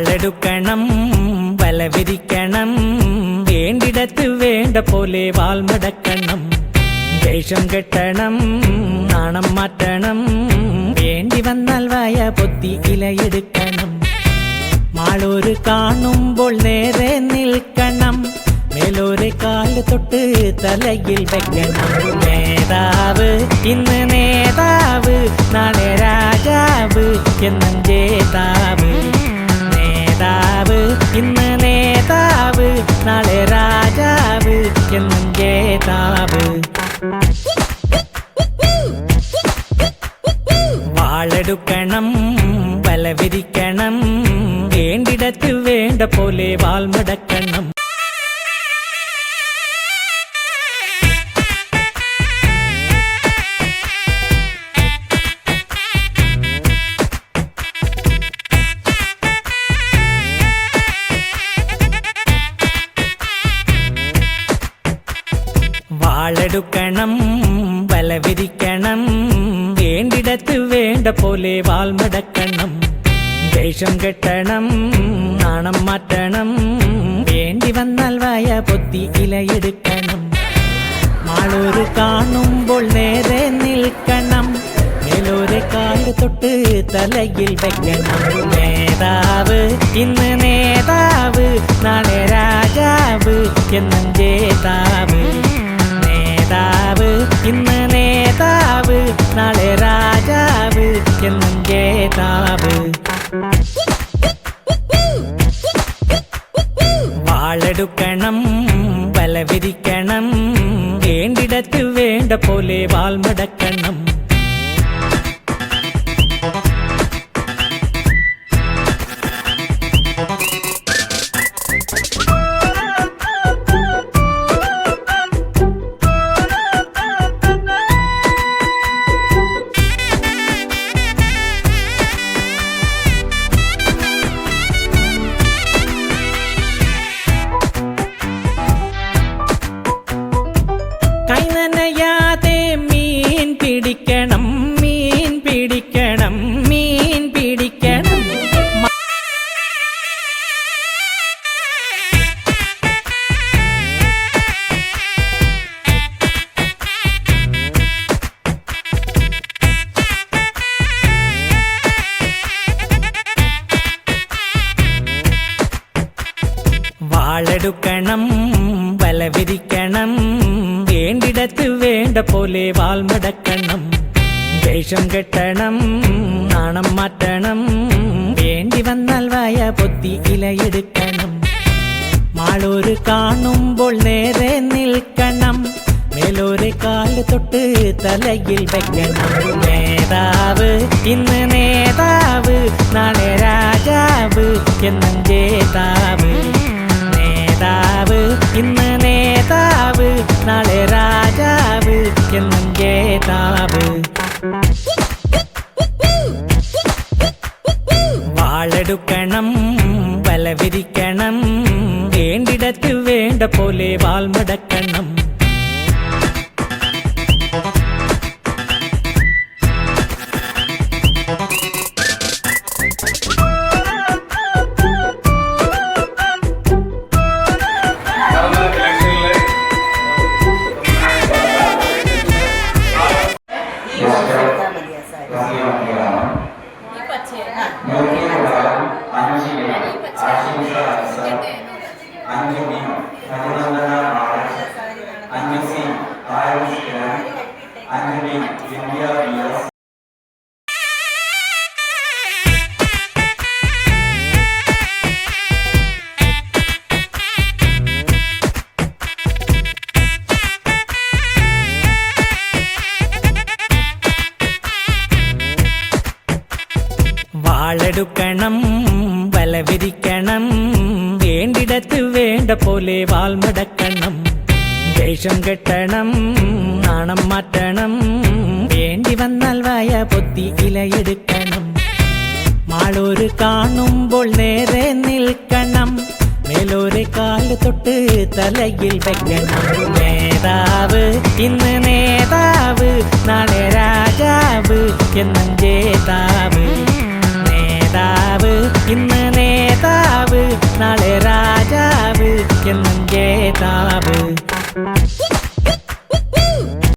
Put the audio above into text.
വാളെടുക്കണം വല വിരിക്കണം വേണ്ടിടത്ത് വേണ്ട പോലെ വാൾമടക്കണം ദേഷ്യം കെട്ടണം നാണം മാറ്റണം വേണ്ടി വന്നാൽ വായ പൊത്തി ഇലയെടുക്കണം മാളൂര് കാണുമ്പോൾ നേരെ നിൽക്കണം മേലോരെ കാല് തൊട്ട് തലയിൽ വെക്കണം നേതാവ് ഇന്ന് നേതാവ് നാളെ രാജാവ് എന്നും ജേതാവ് നേതാവ് ഇന്ന് നേതാവ് നാളെ രാജാവ് എന്നും ജേതാവ് വാളെടുക്കണം വല വിരിക്കണം വേണ്ടിടത്ത് വേണ്ട പോലെ വാൾമടക്കണം വാളെടുക്കണം വല വിരിക്കണം വേണ്ടിടത്ത് വേണ്ട പോലെ വാൾമടക്കണം ദേഷ്യം കെട്ടണം നാണം മാറ്റണം വേണ്ടി വന്നാൽ വായ പൊത്തി ഇലയെടുക്കണം മാളൂര് കാണുമ്പോൾ നേരെ നിൽക്കണം മേലോരെ കാല് തൊട്ട് തലയിൽ വെക്കണം നേതാവ് ഇന്ന് നേതാവ് നാളെ രാജാവ് എന്നും ജേതാവ് നേതാവ് ഇന്ന് നേതാവ് നാളെ രാജാവ് എന്നും ജേതാവ് വാളെടുക്കണം വല വിരിക്കണം വേണ്ടിടത്ത് വേണ്ട പോലെ വാൾമടക്കണം കൈനനയാതെ മീൻ പിടിക്കണം മീൻ പിടിക്കണം മീൻ പിടിക്കണം വാളെടുക്കണം വല വിരിക്കണം വേണ്ടിടത്ത് വേണ്ട പോലെ വാൾമടക്കണം ദേഷ്യം കെട്ടണം നാണം മാറ്റണം വേണ്ടി വന്നാൽ വായ പൊത്തി ഇലയെടുക്കണം മാളൂര് കാണുമ്പോൾ നേരെ നിൽക്കണം മേലോരെ കാല് തൊട്ട് തലയിൽ വെക്കണം നേതാവ് ഇന്ന് നേതാവ് നാളെ രാജാവ് എന്നും ജേതാവ് നേതാവ് ഇന്ന് നേതാവ് നാളെ രാജാവ് എന്നും ജേതാവ് വാളെടുക്കണം വല വിരിക്കണം വേണ്ടിടത്ത് വേണ്ട പോലെ വാൾമടക്കണം വാളെടുക്കണം വല വിരിക്കണം വേണ്ടിടത്ത് വേണ്ട പോലെ വാൾമടക്കണം ദേഷ്യം കെട്ടണം നാണം മാറ്റണം വേണ്ടി വന്നാൽ വായ പൊത്തി ഇലയെടുക്കണം മാളൂര് കാണുമ്പോൾ നേരെ നിൽക്കണം മേലോരെ കാല് തൊട്ട് തലയിൽ വെക്കണം നേതാവ് ഇന്ന് നേതാവ് നാളെ രാജാവ് എന്നും ജേതാവ്